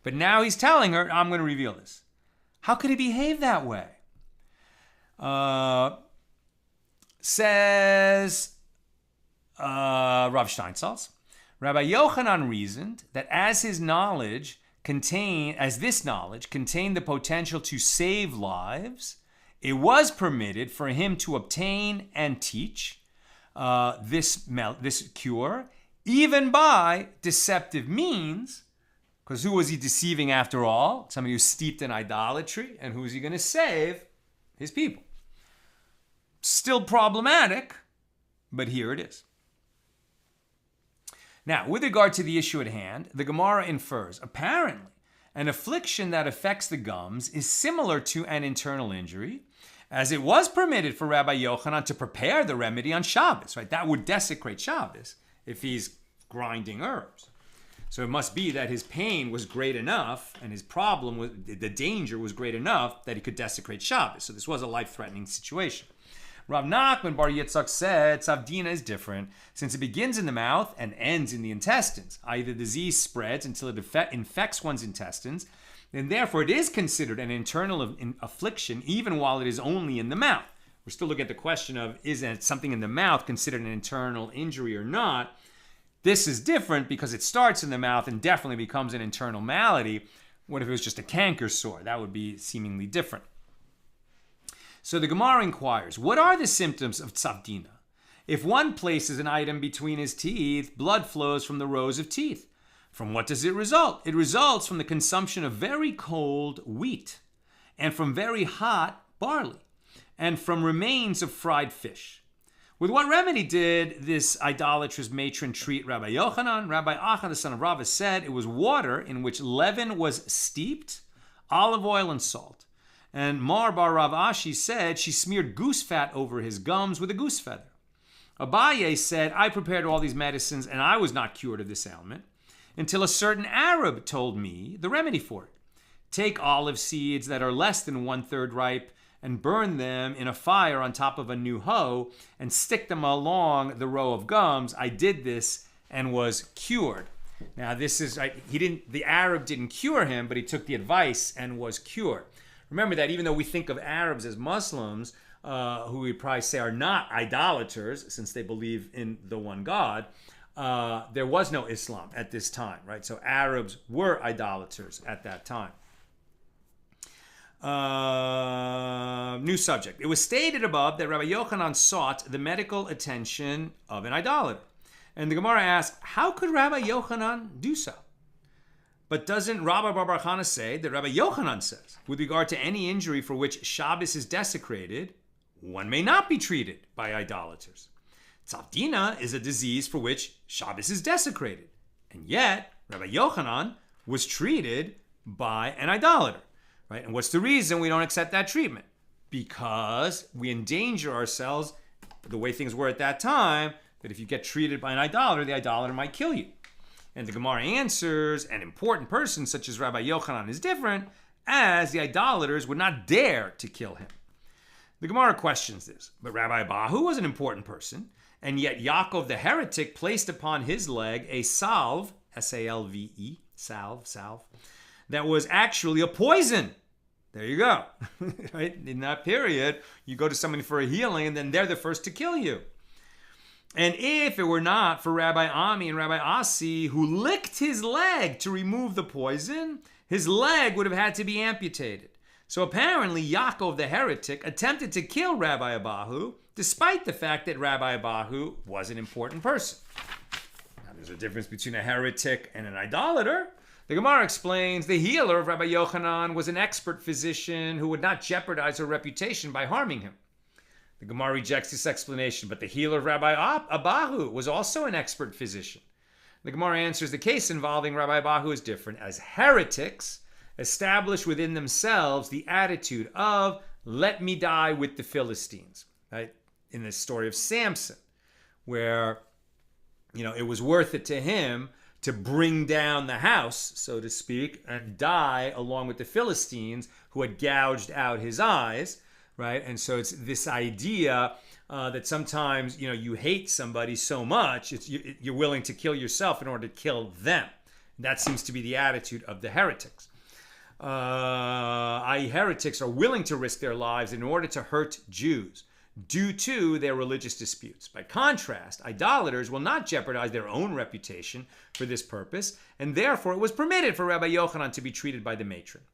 But now he's telling her, I'm going to reveal this. How could he behave that way? Says Rav Steinsaltz, Rabbi Yochanan reasoned that as this knowledge contained the potential to save lives, it was permitted for him to obtain and teach this cure, even by deceptive means, because who was he deceiving after all? Somebody who's steeped in idolatry, and who is he going to save? His people. Still problematic, but here it is. Now, with regard to the issue at hand, the Gemara infers, apparently, an affliction that affects the gums is similar to an internal injury, as it was permitted for Rabbi Yochanan to prepare the remedy on Shabbos, right? That would desecrate Shabbos if he's grinding herbs. So it must be that his pain was great enough, and his problem was, the danger was great enough that he could desecrate Shabbos. So this was a life-threatening situation. Rav Nachman Bar Yitzchak said, Tzavdina is different, since it begins in the mouth and ends in the intestines, i.e. the disease spreads until it infects one's intestines, and therefore it is considered an internal affliction even while it is only in the mouth. We're still looking at the question of, is something in the mouth considered an internal injury or not? This is different because it starts in the mouth and definitely becomes an internal malady. What if it was just a canker sore? That would be seemingly different. So the Gemara inquires, what are the symptoms of tzavdina? If one places an item between his teeth, blood flows from the rows of teeth. From what does it result? It results from the consumption of very cold wheat, and from very hot barley, and from remains of fried fish. With what remedy did this idolatrous matron treat Rabbi Yochanan? Rabbi Achan, the son of Rava, said it was water in which leaven was steeped, olive oil, and salt. And Mar bar Rav Ashi said she smeared goose fat over his gums with a goose feather. Abaye said, I prepared all these medicines and I was not cured of this ailment until a certain Arab told me the remedy for it. Take olive seeds that are less than 1/3 ripe and burn them in a fire on top of a new hoe and stick them along the row of gums. I did this and was cured. Now this is, the Arab didn't cure him, but he took the advice and was cured. Remember that even though we think of Arabs as Muslims, who we probably say are not idolaters, since they believe in the one God, there was no Islam at this time, right? So Arabs were idolaters at that time. New subject. It was stated above that Rabbi Yochanan sought the medical attention of an idolater. And the Gemara asks, how could Rabbi Yochanan do so? But doesn't Rabbi Bar Chana say that Rabbi Yochanan says, with regard to any injury for which Shabbos is desecrated, one may not be treated by idolaters. Tzavdina is a disease for which Shabbos is desecrated. And yet, Rabbi Yochanan was treated by an idolater. Right? And what's the reason we don't accept that treatment? Because we endanger ourselves, the way things were at that time, that if you get treated by an idolater, the idolater might kill you. And the Gemara answers, an important person such as Rabbi Yochanan is different, as the idolaters would not dare to kill him. The Gemara questions this, but Rabbi Abahu was an important person, and yet Yaakov the heretic placed upon his leg a salve, S-A-L-V-E, salve, that was actually a poison. There you go. Right? In that period, you go to somebody for a healing, and then they're the first to kill you. And if it were not for Rabbi Ami and Rabbi Asi, who licked his leg to remove the poison, his leg would have had to be amputated. So apparently Yaakov the heretic attempted to kill Rabbi Abahu, despite the fact that Rabbi Abahu was an important person. Now there's a difference between a heretic and an idolater. The Gemara explains the healer of Rabbi Yochanan was an expert physician who would not jeopardize her reputation by harming him. The Gemara rejects this explanation, but the healer of Rabbi Abahu was also an expert physician. The Gemara answers the case involving Rabbi Abahu is different, as heretics establish within themselves the attitude of, let me die with the Philistines. Right? In the story of Samson, where it was worth it to him to bring down the house, so to speak, and die along with the Philistines who had gouged out his eyes, right? And so it's this idea that sometimes, you hate somebody so much, you're willing to kill yourself in order to kill them. That seems to be the attitude of the heretics. I.e., heretics are willing to risk their lives in order to hurt Jews due to their religious disputes. By contrast, idolaters will not jeopardize their own reputation for this purpose, and therefore it was permitted for Rabbi Yochanan to be treated by the matron.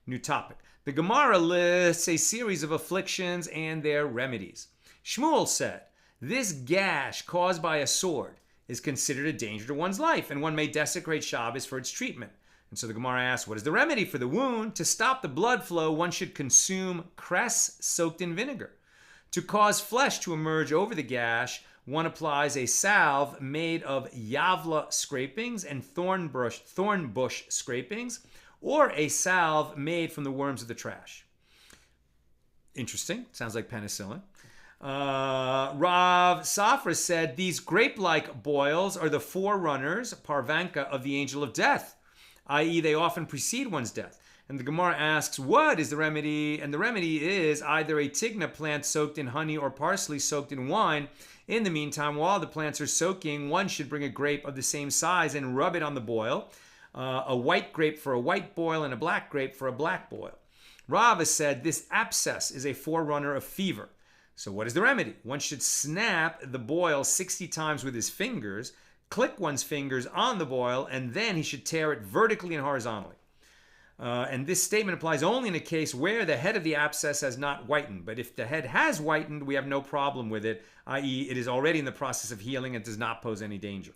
New topic. The Gemara lists a series of afflictions and their remedies. Shmuel said, this gash caused by a sword is considered a danger to one's life, and one may desecrate Shabbos for its treatment. And so the Gemara asks, what is the remedy for the wound? To stop the blood flow, one should consume cress soaked in vinegar. To cause flesh to emerge over the gash, one applies a salve made of yavla scrapings and thorn bush scrapings, or a salve made from the worms of the trash. Interesting. Sounds like penicillin. Rav Safra said, these grape-like boils are the forerunners, parvanka, of the angel of death, i.e. they often precede one's death. And the Gemara asks, what is the remedy? And the remedy is either a tigna plant soaked in honey or parsley soaked in wine. In the meantime, while the plants are soaking, one should bring a grape of the same size and rub it on the boil. A white grape for a white boil and a black grape for a black boil. Rava said this abscess is a forerunner of fever. So what is the remedy? One should snap the boil 60 times with his fingers, click one's fingers on the boil, and then he should tear it vertically and horizontally. And this statement applies only in a case where the head of the abscess has not whitened. But if the head has whitened, we have no problem with it, i.e. it is already in the process of healing and does not pose any danger.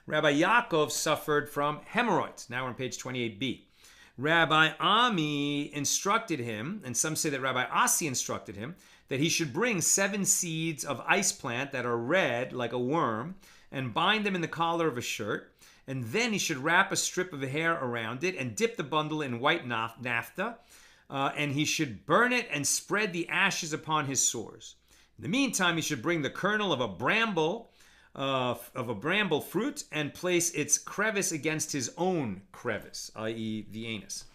Rabbi Yaakov suffered from hemorrhoids. Now we're on page 28b. Rabbi Ami instructed him, and some say that Rabbi Asi instructed him, that he should bring 7 seeds of ice plant that are red like a worm and bind them in the collar of a shirt. And then he should wrap a strip of hair around it and dip the bundle in white naphtha. And he should burn it and spread the ashes upon his sores. In the meantime, he should bring the kernel of a bramble fruit and place its crevice against his own crevice, i.e. the anus.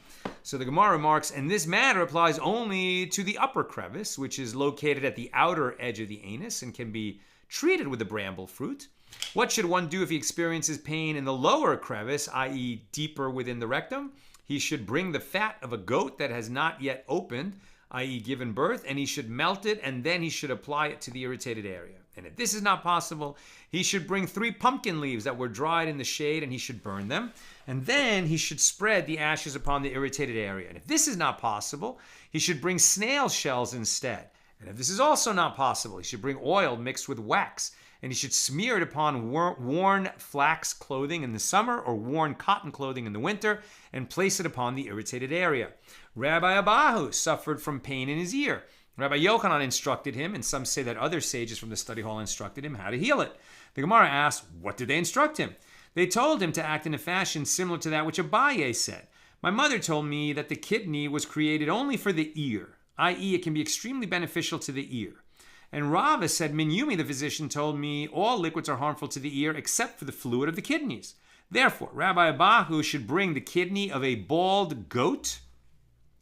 So the Gemara remarks, and this matter applies only to the upper crevice, which is located at the outer edge of the anus and can be treated with the bramble fruit. What should one do if he experiences pain in the lower crevice, i.e. deeper within the rectum? He should bring the fat of a goat that has not yet opened, i.e. given birth, and he should melt it, and then he should apply it to the irritated area. And if this is not possible, he should bring 3 pumpkin leaves that were dried in the shade, and he should burn them. And then he should spread the ashes upon the irritated area. And if this is not possible, he should bring snail shells instead. And if this is also not possible, he should bring oil mixed with wax. And he should smear it upon worn flax clothing in the summer or worn cotton clothing in the winter and place it upon the irritated area. Rabbi Abahu suffered from pain in his ear. Rabbi Yochanan instructed him, and some say that other sages from the study hall instructed him how to heal it. The Gemara asked, what did they instruct him? They told him to act in a fashion similar to that which Abaye said. My mother told me that the kidney was created only for the ear, i.e. it can be extremely beneficial to the ear. And Rava said, Minyumi, the physician, told me all liquids are harmful to the ear except for the fluid of the kidneys. Therefore, Rabbi Abahu should bring the kidney of a bald goat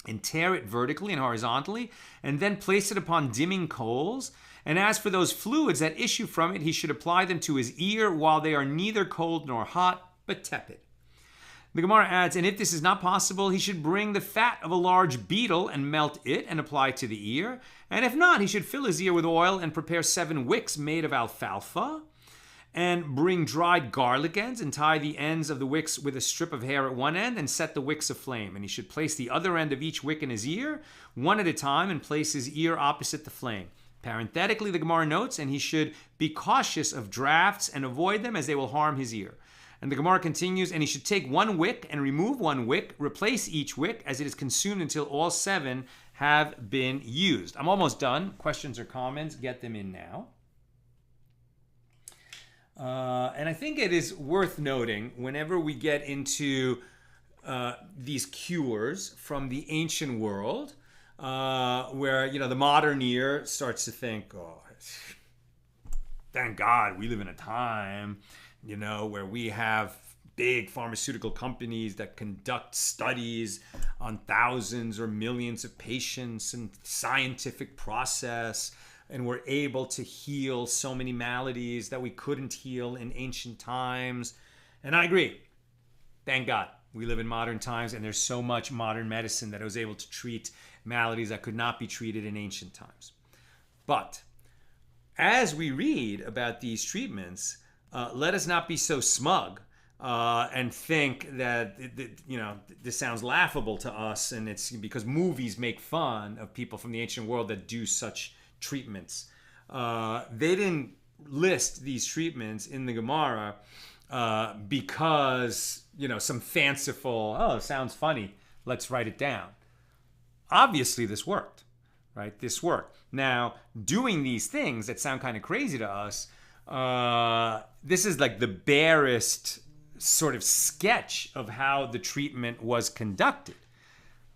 and tear it vertically and horizontally, and then place it upon dimming coals. And as for those fluids that issue from it, he should apply them to his ear while they are neither cold nor hot, but tepid. The Gemara adds, and if this is not possible, he should bring the fat of a large beetle and melt it and apply it to the ear. And if not, he should fill his ear with oil and prepare 7 wicks made of alfalfa, and bring dried garlic ends and tie the ends of the wicks with a strip of hair at one end and set the wicks aflame. And he should place the other end of each wick in his ear, one at a time, and place his ear opposite the flame. Parenthetically, the Gemara notes, and he should be cautious of drafts and avoid them as they will harm his ear. And the Gemara continues, and he should take 1 wick and remove 1 wick, replace each wick as it is consumed until all 7 have been used. I'm almost done. Questions or comments, get them in now. And I think it is worth noting whenever we get into these cures from the ancient world, where the modern ear starts to think, oh, thank God we live in a time, where we have big pharmaceutical companies that conduct studies on thousands or millions of patients and scientific process, and we're able to heal so many maladies that we couldn't heal in ancient times. And I agree. Thank God we live in modern times, and there's so much modern medicine that was able to treat maladies that could not be treated in ancient times. But as we read about these treatments, let us not be so smug and think that this sounds laughable to us, and it's because movies make fun of people from the ancient world that do such treatments. They didn't list these treatments in the Gemara because some fanciful, oh, it sounds funny, let's write it down. Obviously this worked, right? This worked. Now, doing these things that sound kind of crazy to us, this is like the barest sort of sketch of how the treatment was conducted,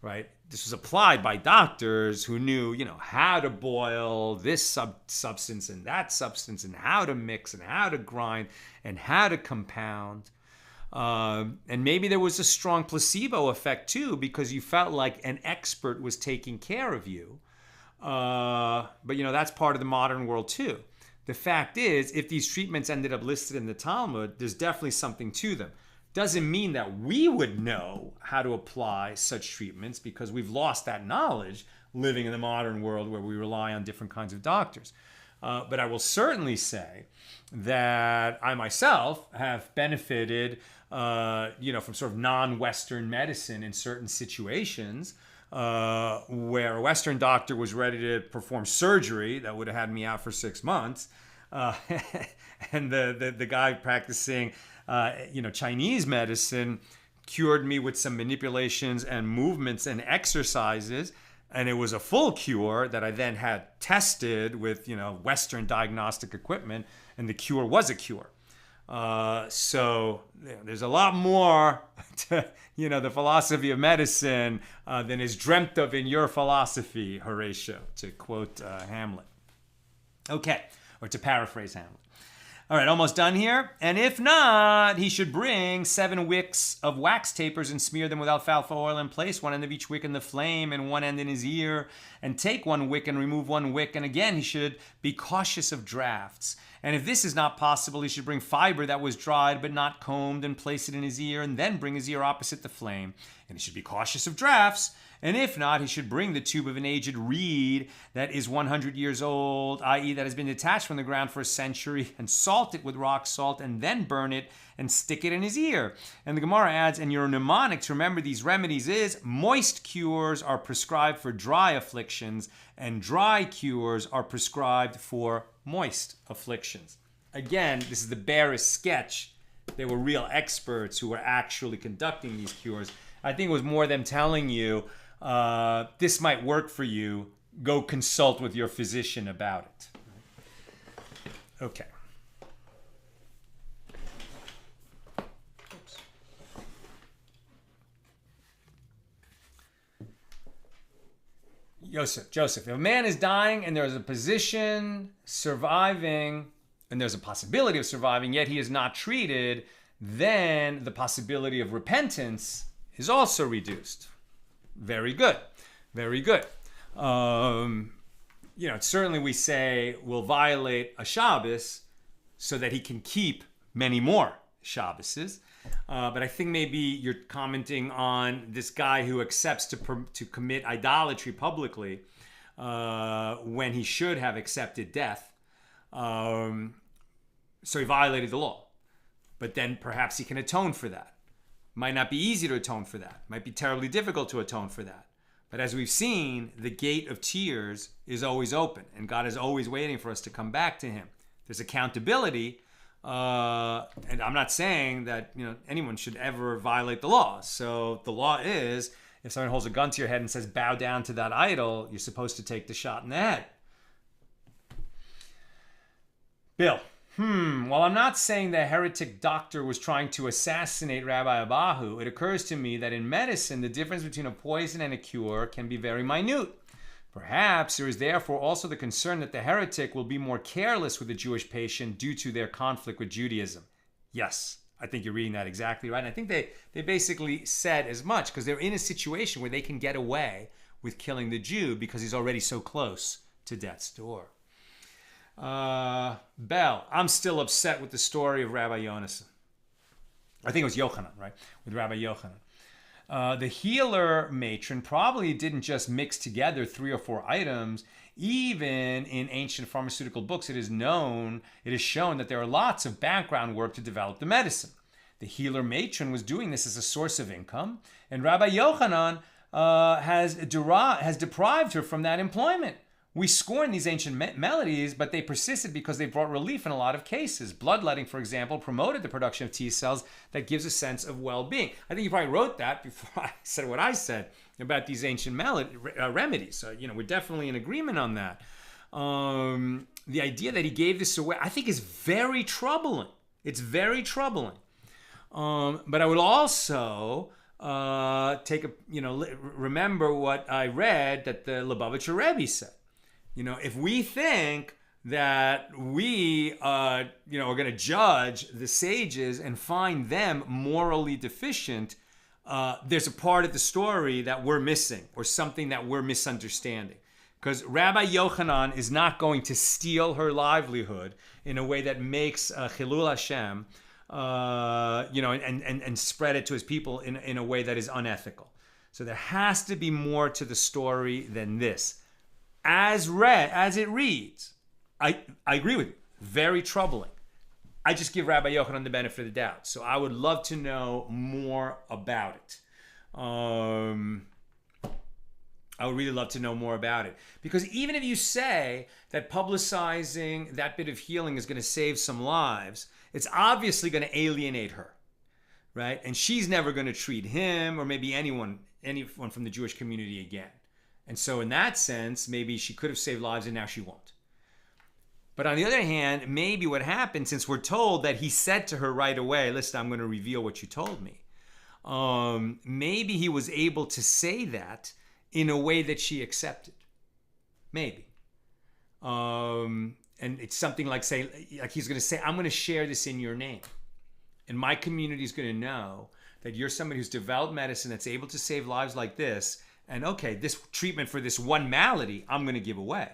right? This was applied by doctors who knew, how to boil this substance and that substance, and how to mix and how to grind and how to compound. And maybe there was a strong placebo effect too, because you felt like an expert was taking care of you. But that's part of the modern world too. The fact is, if these treatments ended up listed in the Talmud, there's definitely something to them. Doesn't mean that we would know how to apply such treatments, because we've lost that knowledge living in the modern world where we rely on different kinds of doctors. But I will certainly say that I myself have benefited, from sort of non-Western medicine in certain situations where a Western doctor was ready to perform surgery that would have had me out for 6 months. And the guy practicing, Chinese medicine cured me with some manipulations and movements and exercises. And it was a full cure that I then had tested with, Western diagnostic equipment, and the cure was a cure. So there's a lot more to, the philosophy of medicine than is dreamt of in your philosophy, Horatio, to quote Hamlet. Okay, or to paraphrase Hamlet. All right, almost done here. And if not, he should bring 7 wicks of wax tapers and smear them with alfalfa oil, and place one end of each wick in the flame and one end in his ear, and take 1 wick and remove 1 wick. And again, he should be cautious of drafts. And if this is not possible, he should bring fiber that was dried but not combed and place it in his ear, and then bring his ear opposite the flame. And he should be cautious of drafts. And if not, he should bring the tube of an aged reed that is 100 years old, i.e. that has been detached from the ground for a century, and salt it with rock salt, and then burn it and stick it in his ear. And the Gemara adds, and your mnemonic to remember these remedies is, moist cures are prescribed for dry afflictions, and dry cures are prescribed for moist afflictions. Again, this is the barest sketch. They were real experts who were actually conducting these cures. I think it was more them telling you, this might work for you. Go consult with your physician about it. Okay. Oops. Joseph, if a man is dying and there's a physician surviving, and there's a possibility of surviving, yet he is not treated, then the possibility of repentance is also reduced. Very good. Very good. Certainly we say we'll violate a Shabbos so that he can keep many more Shabboses. But I think maybe you're commenting on this guy who accepts to commit idolatry publicly when he should have accepted death. So he violated the law. But then perhaps he can atone for that. Might not be easy to atone for that. Might be terribly difficult to atone for that. But as we've seen, the gate of tears is always open, and God is always waiting for us to come back to him. There's accountability, and I'm not saying that anyone should ever violate the law. So the law is, if someone holds a gun to your head and says, bow down to that idol, you're supposed to take the shot in the head. Bill. While I'm not saying the heretic doctor was trying to assassinate Rabbi Abahu, it occurs to me that in medicine, the difference between a poison and a cure can be very minute. Perhaps there is therefore also the concern that the heretic will be more careless with the Jewish patient due to their conflict with Judaism. Yes, I think you're reading that exactly right. And I think they basically said as much because they're in a situation where they can get away with killing the Jew because he's already so close to death's door. Bell, I'm still upset with the story of Rabbi Yonason. I think it was Yochanan, right? With Rabbi Yochanan. The healer matron probably didn't just mix together 3 or 4 items. Even in ancient pharmaceutical books, it is shown that there are lots of background work to develop the medicine. The healer matron was doing this as a source of income, and Rabbi Yochanan has deprived her from that employment. We scorn these ancient melodies, but they persisted because they brought relief in a lot of cases. Bloodletting, for example, promoted the production of T cells that gives a sense of well-being. I think you probably wrote that before I said what I said about these ancient remedies. So, we're definitely in agreement on that. The idea that he gave this away, I think, is very troubling. It's very troubling. But I would also remember what I read that the Lubavitcher Rebbe said. If we think that we, are going to judge the sages and find them morally deficient, there's a part of the story that we're missing or something that we're misunderstanding. Because Rabbi Yochanan is not going to steal her livelihood in a way that makes Chilul Hashem, and spread it to his people in a way that is unethical. So there has to be more to the story than this. As it reads, I agree with you. Very troubling. I just give Rabbi Yochanan the benefit of the doubt. So I would love to know more about it. I would really love to know more about it. Because even if you say that publicizing that bit of healing is going to save some lives, it's obviously going to alienate her, right? And she's never going to treat him or maybe anyone from the Jewish community again. And so in that sense, maybe she could have saved lives and now she won't. But on the other hand, maybe what happened, since we're told that he said to her right away, listen, I'm going to reveal what you told me. Maybe he was able to say that in a way that she accepted. Maybe. And it's something like he's going to say, I'm going to share this in your name. And my community is going to know that you're somebody who's developed medicine that's able to save lives like this. And okay, this treatment for this one malady, I'm going to give away.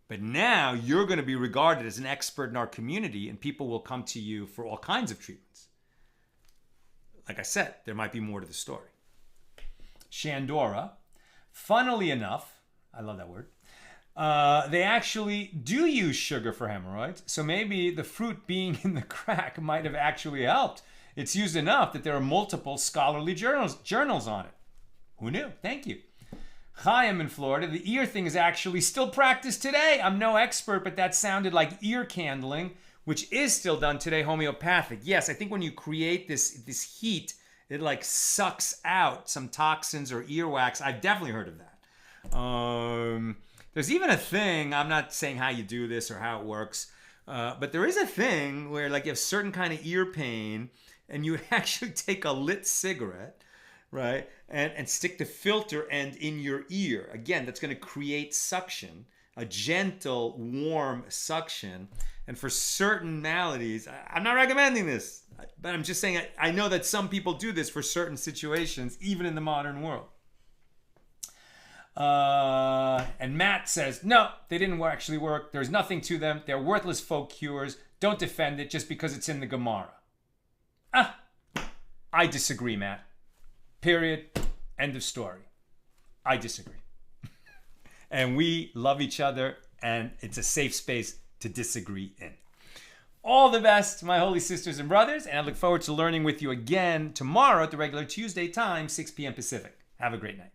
But now you're going to be regarded as an expert in our community and people will come to you for all kinds of treatments. Like I said, there might be more to the story. Shandora, funnily enough, I love that word, they actually do use sugar for hemorrhoids. So maybe the fruit being in the crack might have actually helped. It's used enough that there are multiple scholarly journals on it. Who knew? Thank you. Chaim in Florida, the ear thing is actually still practiced today. I'm no expert, but that sounded like ear candling, which is still done today, homeopathic. Yes, I think when you create this heat, it like sucks out some toxins or earwax. I've definitely heard of that. There's even a thing, I'm not saying how you do this or how it works, but there is a thing where like you have certain kind of ear pain and you actually take a lit cigarette, right? And stick the filter end in your ear. Again, that's going to create suction, a gentle, warm suction. And for certain maladies, I'm not recommending this, but I'm just saying I know that some people do this for certain situations, even in the modern world. And Matt says, no, they didn't actually work. There's nothing to them. They're worthless folk cures. Don't defend it just because it's in the Gemara. I disagree, Matt. Period. End of story. I disagree. And we love each other, and it's a safe space to disagree in. All the best, my holy sisters and brothers, and I look forward to learning with you again tomorrow at the regular Tuesday time, 6 p.m. Pacific. Have a great night.